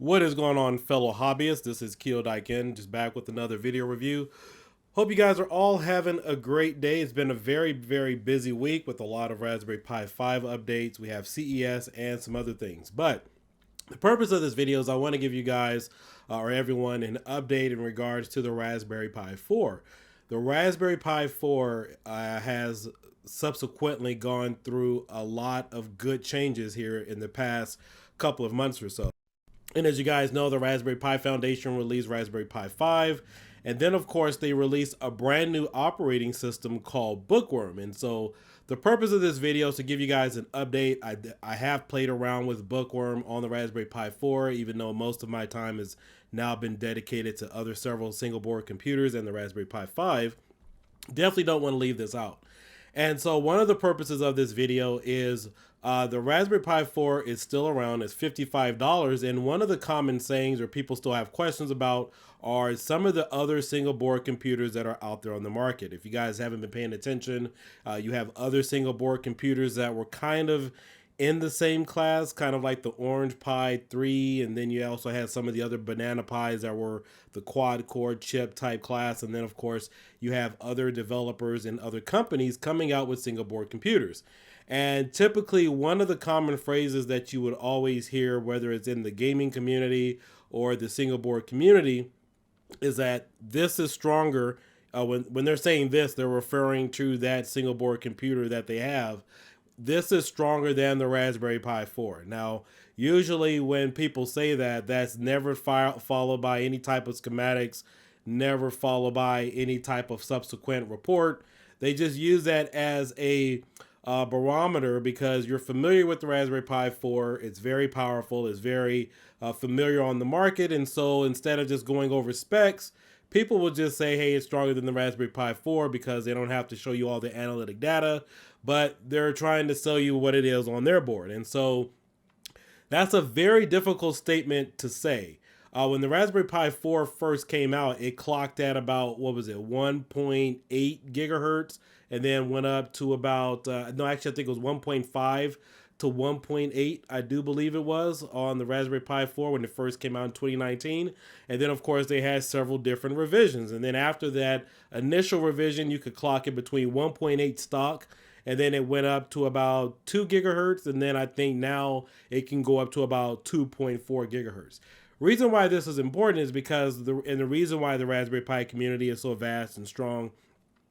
What is going on, fellow hobbyists? This is kiodiekin, just back with another video review. Hope you guys are all having a great day. It's been a very busy week with a lot of Raspberry Pi 5 updates. We have CES and some other things. But the purpose of this video is I want to give you guys or everyone an update in regards to the Raspberry Pi 4. The Raspberry Pi 4 has subsequently gone through a lot of good changes here in the past couple of months or so. And as you guys know, the Raspberry Pi Foundation released Raspberry Pi 5. And then, of course, they released a brand new operating system called Bookworm. And so the purpose of this video is to give you guys an update. I have played around with Bookworm on the Raspberry Pi 4, even though most of my time has now been dedicated to several single board computers and the Raspberry Pi 5. Definitely don't want to leave this out. And so one of the purposes of this video is the Raspberry Pi 4 is still around. It's $55. And one of the common sayings or people still have questions about are some of the other single board computers that are out there on the market. If you guys haven't been paying attention, you have other single board computers that were kind of in the same class, kind of like the Orange Pi 3, and then you also had some of the other Banana Pis that were the quad core chip type class, and then of course you have other developers and other companies coming out with single board computers. And typically one of the common phrases that you would always hear, whether it's in the gaming community or the single board community, is that this is stronger. When they're saying this, they're referring to that single board computer that they have. This is stronger than the Raspberry Pi 4. Now, usually when people say that, that's never followed by any type of schematics, never followed by any type of subsequent report. They just use that as a barometer because you're familiar with the Raspberry Pi 4. It's very powerful. It's very familiar on the market. And so instead of just going over specs, people will just say, hey, it's stronger than the Raspberry Pi 4 because they don't have to show you all the analytic data, but they're trying to sell you what it is on their board. And so that's a very difficult statement to say. When the Raspberry Pi 4 first came out, it clocked at about, 1.8 gigahertz, and then went up to about, no, actually, I think it was 1.5 to 1.8, I do believe it was, on the Raspberry Pi 4 when it first came out in 2019. And then, of course, they had several different revisions. And then after that initial revision, you could clock it between 1.8 stock, and then it went up to about 2 gigahertz. And then I think now it can go up to about 2.4 gigahertz. Reason why this is important is because the reason why the Raspberry Pi community is so vast and strong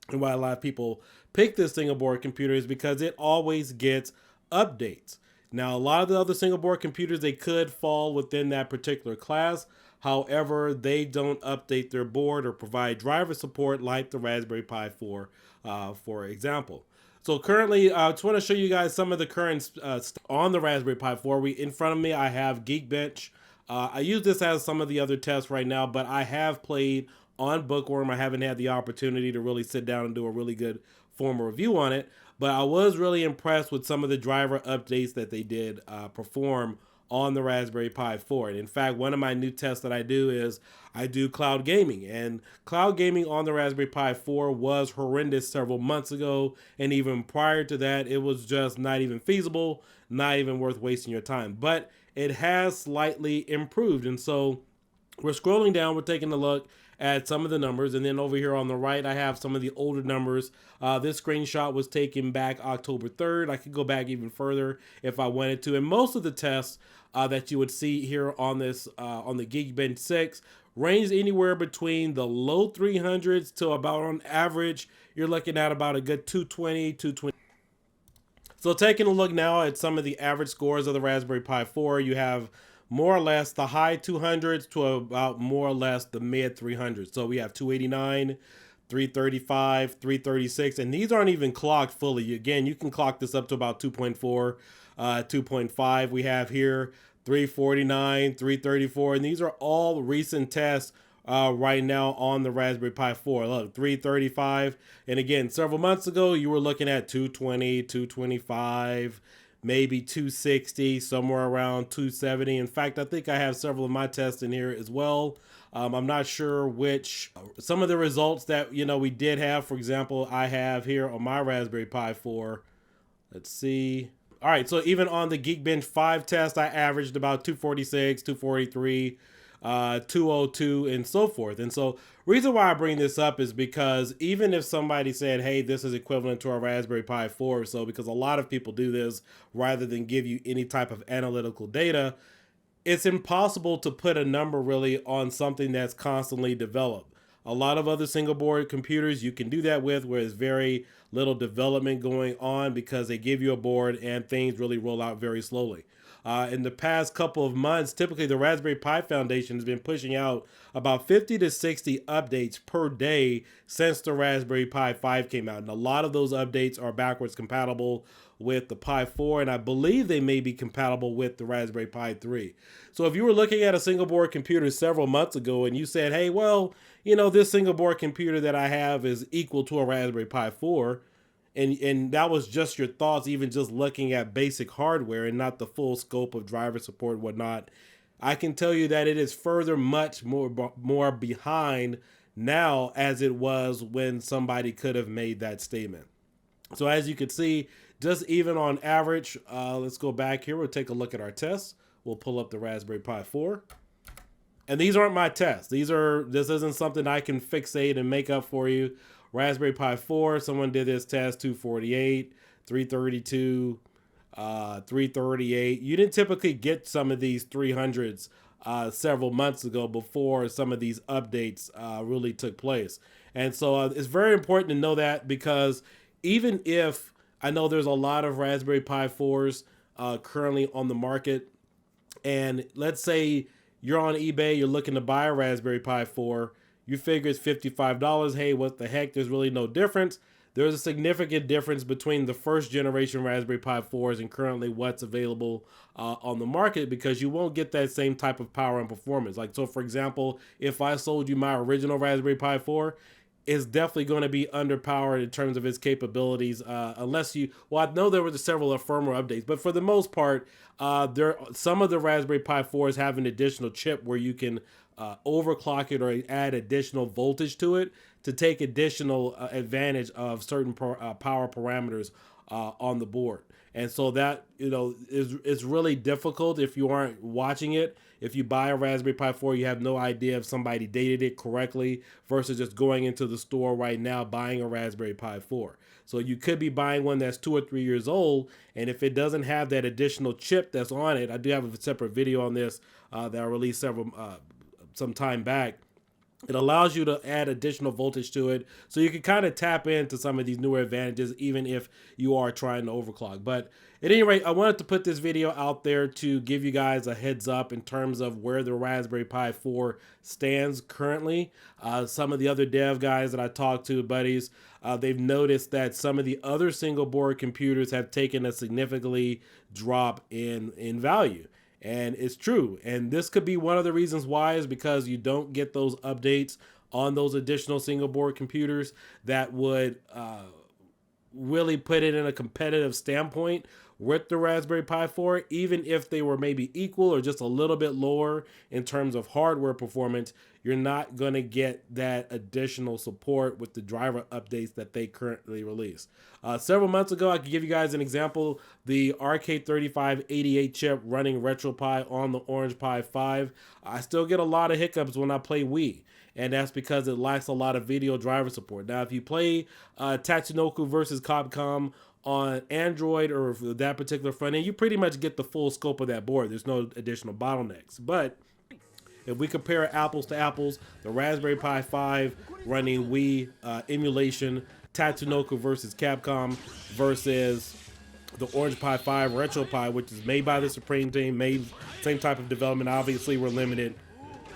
and why a lot of people pick this single board computer is because it always gets updates. Now, a lot of the other single board computers, they could fall within that particular class. However, they don't update their board or provide driver support like the Raspberry Pi 4, for example. So currently, I just want to show you guys some of the current on the Raspberry Pi 4. In front of me, I have Geekbench. I use this as some of the other tests right now, but I have played on Bookworm. I haven't had the opportunity to really sit down and do a really good formal review on it, but I was really impressed with some of the driver updates that they did perform on the Raspberry Pi 4. And in fact, one of my new tests that I do is I do cloud gaming, and cloud gaming on the Raspberry Pi 4 was horrendous several months ago. And even prior to that, it was just not even feasible, not even worth wasting your time, but it has slightly improved. And so we're scrolling down, we're taking a look at some of the numbers, and then over here on the right I have some of the older numbers. This screenshot was taken back October 3rd. I could go back even further if I wanted to, and most of the tests that you would see here on this on the Geekbench 6 range anywhere between the low 300s to about, on average, you're looking at about a good 220. So taking a look now at some of the average scores of the Raspberry Pi 4, you have more or less the high 200s to about more or less the mid 300s. So we have 289, 335, 336, and these aren't even clocked fully. Again, you can clock this up to about 2.4, 2.5. We have here 349, 334, and these are all recent tests right now on the Raspberry Pi 4. Look, 335, and again, several months ago, you were looking at 220, 225, maybe 260, somewhere around 270. In fact, I think I have several of my tests in here as well. I'm not sure which, some of the results that, we did have. For example, I have here on my Raspberry Pi 4, let's see. All right, so even on the Geekbench 5 test, I averaged about 246, 243, 202, and so forth. And so reason why I bring this up is because even if somebody said, hey, this is equivalent to a Raspberry Pi 4 or so, because a lot of people do this rather than give you any type of analytical data, it's impossible to put a number really on something that's constantly developed. A lot of other single board computers you can do that with, where there's very little development going on because they give you a board and things really roll out very slowly. In the past couple of months, typically the Raspberry Pi Foundation has been pushing out about 50 to 60 updates per day since the Raspberry Pi 5 came out. And a lot of those updates are backwards compatible with the Pi 4, and I believe they may be compatible with the Raspberry Pi 3. So if you were looking at a single board computer several months ago and you said, hey, well, you know, this single board computer that I have is equal to a Raspberry Pi 4, and that was just your thoughts, even just looking at basic hardware and not the full scope of driver support and whatnot, I can tell you that it is further much more behind now as it was when somebody could have made that statement. So as you can see, just even on average, let's go back here. We'll take a look at our tests. We'll pull up the Raspberry Pi 4. And these aren't my tests. This isn't something I can fixate and make up for you. Raspberry Pi 4, someone did this test, 248, 332, 338. You didn't typically get some of these 300s several months ago before some of these updates really took place. And so it's very important to know that, because even if I know there's a lot of Raspberry Pi 4s currently on the market, and let's say you're on eBay, you're looking to buy a Raspberry Pi 4, you figure it's $55. Hey, what the heck? There's really no difference. There's a significant difference between the first generation Raspberry Pi 4s and currently what's available on the market, because you won't get that same type of power and performance. Like, so for example, if I sold you my original Raspberry Pi 4, it's definitely going to be underpowered in terms of its capabilities, unless you, well, I know there were several firmware updates, but for the most part, some of the Raspberry Pi 4s have an additional chip where you can overclock it or add additional voltage to it to take additional advantage of certain power parameters on the board. And so that, you know, is really difficult if you aren't watching it. If you buy a Raspberry Pi 4, you have no idea if somebody dated it correctly versus just going into the store right now buying a Raspberry Pi 4. So you could be buying one that's 2 or 3 years old, and if it doesn't have that additional chip that's on it, I do have a separate video on this that I released some time back. It allows you to add additional voltage to it, so you can kind of tap into some of these newer advantages even if you are trying to overclock. But at any rate, I wanted to put this video out there to give you guys a heads up in terms of where the Raspberry Pi 4 stands currently. Some of the other dev guys that I talked to, buddies, they've noticed that some of the other single board computers have taken a significantly drop in value. And it's true. And this could be one of the reasons why, is because you don't get those updates on those additional single board computers that would really put it in a competitive standpoint with the Raspberry Pi 4, even if they were maybe equal or just a little bit lower in terms of hardware performance. You're not going to get that additional support with the driver updates that they currently release. Several months ago, I could give you guys an example, the RK3588 chip running RetroPie on the Orange Pi 5. I still get a lot of hiccups when I play Wii, and that's because it lacks a lot of video driver support. Now, if you play Tatsunoko versus Capcom on Android or that particular front end, you pretty much get the full scope of that board. There's no additional bottlenecks. But if we compare apples to apples, the Raspberry Pi 5 running Wii emulation, Tatsunoko versus Capcom versus the Orange Pi 5 RetroPie, which is made by the Supreme team, made same type of development. Obviously, we're limited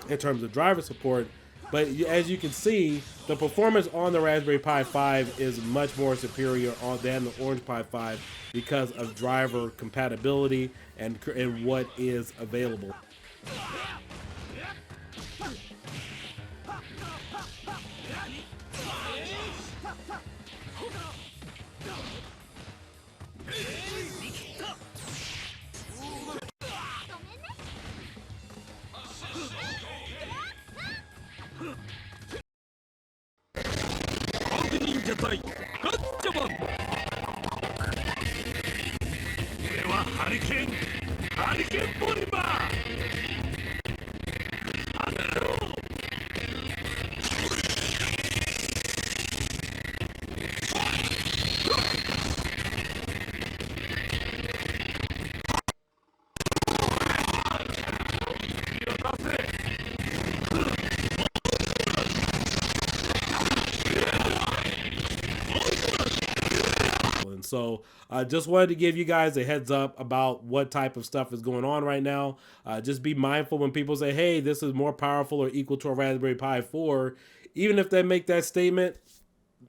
in terms of driver support. But as you can see, the performance on the Raspberry Pi 5 is much more superior than the Orange Pi 5 because of driver compatibility and what is available. And so I just wanted to give you guys a heads up about what type of stuff is going on right now. Just be mindful when people say, hey, this is more powerful or equal to a Raspberry Pi 4. Even if they make that statement,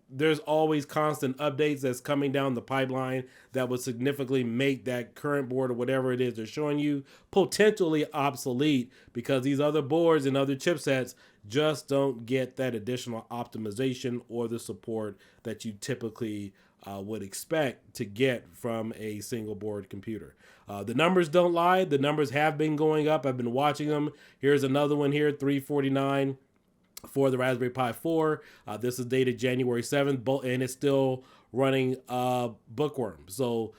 there's always constant updates that's coming down the pipeline that would significantly make that current board or whatever it is they're showing you potentially obsolete, because these other boards and other chipsets just don't get that additional optimization or the support that you typically would expect to get from a single board computer. The numbers don't lie. The numbers have been going up. I've been watching them. Here's another one here, $349 for the Raspberry Pi 4. This is dated January 7th, and it's still running Bookworm. So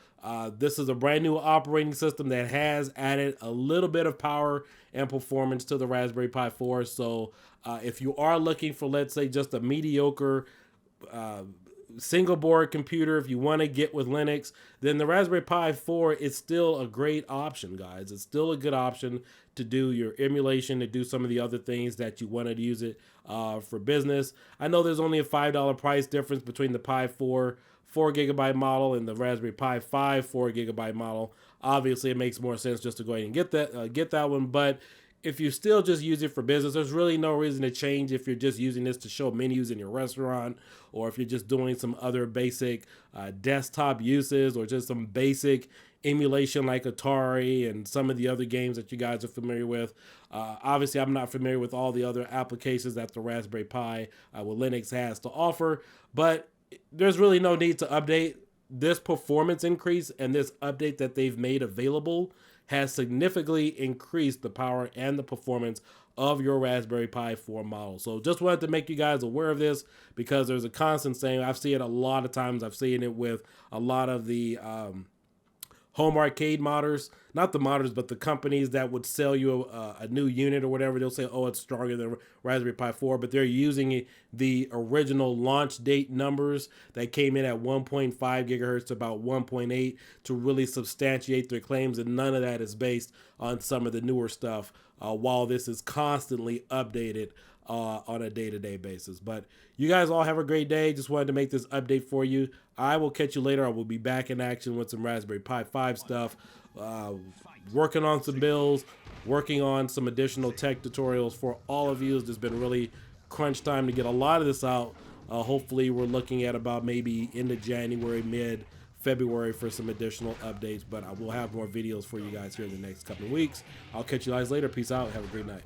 this is a brand new operating system that has added a little bit of power and performance to the Raspberry Pi 4. So if you are looking for, let's say, just a mediocre single board computer, if you want to get with Linux, then the Raspberry Pi 4 is still a great option, guys. It's still a good option to do your emulation, to do some of the other things that you wanted to use it for business. I know there's only a $5 price difference between the Pi 4 4GB model and the Raspberry Pi 5 4GB model. Obviously, it makes more sense just to go ahead and get that one, but if you still just use it for business, there's really no reason to change if you're just using this to show menus in your restaurant, or if you're just doing some other basic desktop uses, or just some basic emulation like Atari and some of the other games that you guys are familiar with. Obviously, I'm not familiar with all the other applications that the Raspberry Pi with Linux has to offer, but there's really no need to update. This performance increase and this update that they've made available has significantly increased the power and the performance of your Raspberry Pi 4 model. So just wanted to make you guys aware of this, because there's a constant saying. I've seen it a lot of times. I've seen it with a lot of the home arcade modders, not the modders, but the companies that would sell you a new unit or whatever. They'll say, oh, it's stronger than Raspberry Pi 4, but they're using the original launch date numbers that came in at 1.5 gigahertz to about 1.8 to really substantiate their claims, and none of that is based on some of the newer stuff, while this is constantly updated on a day-to-day basis. But you guys all have a great day. Just wanted to make this update for you. I will catch you later. I will be back in action with some Raspberry Pi 5 stuff, working on some builds, working on some additional tech tutorials for all of you. It's just been really crunch time to get a lot of this out. Hopefully we're looking at about maybe into January, mid-February for some additional updates, but I will have more videos for you guys here in the next couple of weeks. I'll catch you guys later. Peace out. Have a great night.